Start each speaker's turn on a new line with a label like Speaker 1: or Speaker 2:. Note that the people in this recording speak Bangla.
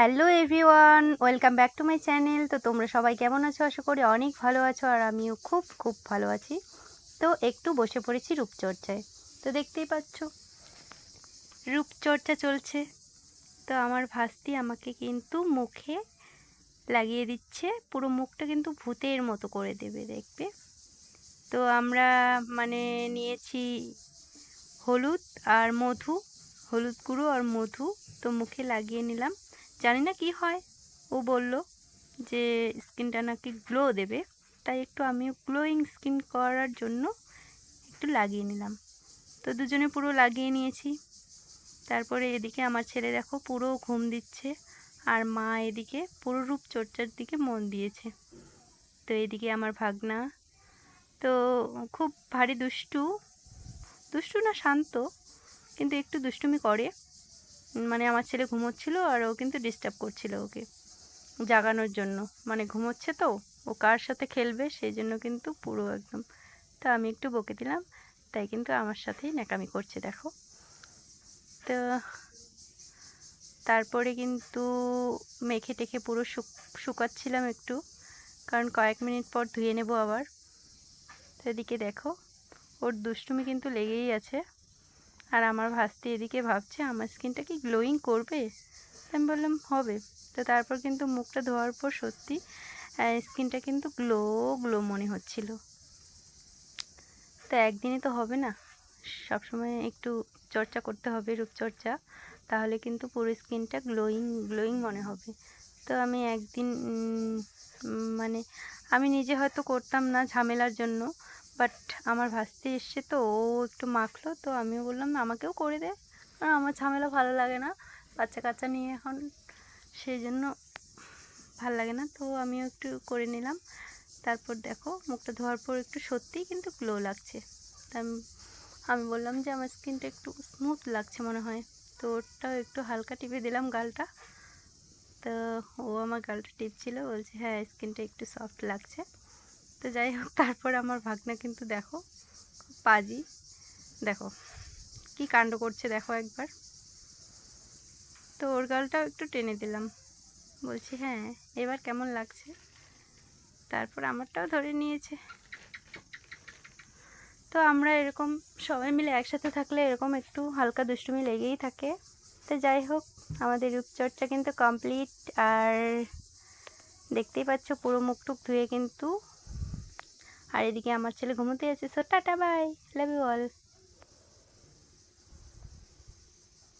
Speaker 1: Hello everyone, welcome back to my channel. তো তোমরা সবাই কেমন আছো? আশা করি অনেক ভালো আছো, আর আমিও খুব খুব ভালো আছি। তো একটু বসে পড়েছি রূপচর্চায়। তো দেখতেই পাচ্ছ রূপচর্চা চলছে। তো আমার ভাস্তি আমাকে কিন্তু মুখে লাগিয়ে দিচ্ছে, পুরো মুখটা কিন্তু ভূতের মতো করে দেবে, দেখবে। তো আমরা নিয়েছি হলুদ আর মধু, হলুদ গুঁড়ো আর মধু। তো মুখে লাগিয়ে নিলাম, জানি না কি হয়। ও বলল যে স্কিনটা নাকি গ্লো দেবে, তাই একটু আমিও গ্লোয়িং স্কিন করার জন্য একটু লাগিয়ে নিলাম। তো দুজনে পুরো লাগিয়ে নিয়েছি। তারপরে এদিকে আমার ছেলে দেখো পুরো ঘুম দিচ্ছে, আর মা এদিকে পুরো রূপচর্চার দিকে মন দিয়েছে। তো এদিকে আমার ভাগনা তো খুব ভারী দুষ্টু, দুষ্টু না শান্ত, কিন্তু একটু দুষ্টুমি করে। আমার ছেলে ঘুমোচ্ছিল আর ও কিন্তু ডিস্টার্ব করছিল ওকে জাগানোর জন্য, ঘুমোচ্ছে তো ও কার সাথে খেলবে, সেই জন্য কিন্তু পুরো একদম। তো আমি একটু বকে দিলাম, তাই কিন্তু আমার সাথেই ন্যাকামি করছে দেখো। তো তারপরে কিন্তু মেখে টেখে পুরো শুকাচ্ছিলাম একটু, কারণ কয়েক মিনিট পর ধুয়ে নেব আবার। তো এদিকে দেখো ওর দুষ্টুমি কিন্তু লেগেই আছে, আর আমার ভাস্তি এদিকে ভাবছে আমার স্কিনটা কি গ্লোয়িং করবে। আমি বললাম হবে। তো তারপর কিন্তু মুখটা ধোয়ার পর সত্যি স্কিনটা কিন্তু গ্লো গ্লো মনে হচ্ছিল। তো একদিনে তো হবে না, সবসময় একটু চর্চা করতে হবে, রূপচর্চা, তাহলে কিন্তু পুরো স্কিনটা গ্লোয়িং গ্লোয়িং মনে হবে। তো আমি একদিন আমি নিজে হয়তো করতাম না ঝামেলার জন্য, বাট আমার ভাস্তি এসছে তো ও একটু মাখলো, তো আমিও বললাম আমাকেও করে দে, কারণ আমার ঝামেলা ভালো লাগে না, বাচ্চা কাচ্চা নিয়ে এখন, সেই জন্য ভাল লাগে না। তো আমিও একটু করে নিলাম। তারপর দেখো মুখটা ধোয়ার পর একটু সত্যিই কিন্তু গ্লো লাগছে। তা আমি বললাম যে আমার স্কিনটা একটু স্মুথ লাগছে মনে হয়, তো ওটাও একটু হালকা টিপে দিলাম গালটা। তো ও আমার গালটা টিপছিল, বলছে হ্যাঁ স্কিনটা একটু সফট লাগছে। তো যাই হোক, তারপর আমার ভাগনা কিন্তু দেখো পাজি, দেখো কি কাণ্ড করছে দেখো একবার। তো ওর গালটাও একটু টেনে দিলাম, বলছি হ্যাঁ এবার কেমন লাগছে। তারপর আমারটাও ধরে নিয়েছে। তো আমরা এরকম সবাই মিলে একসাথে থাকলে এরকম একটু হালকা দুষ্টুমি লেগেই থাকে। তো যাই হোক, আমাদের রূপচর্চা কিন্তু কমপ্লিট, আর দেখতেই পাচ্ছ পুরো মুখ টুক ধুয়ে কিন্তু। আর এদিকে আমার ছেলে ঘুমোতে আছে। So tata bye, love you all.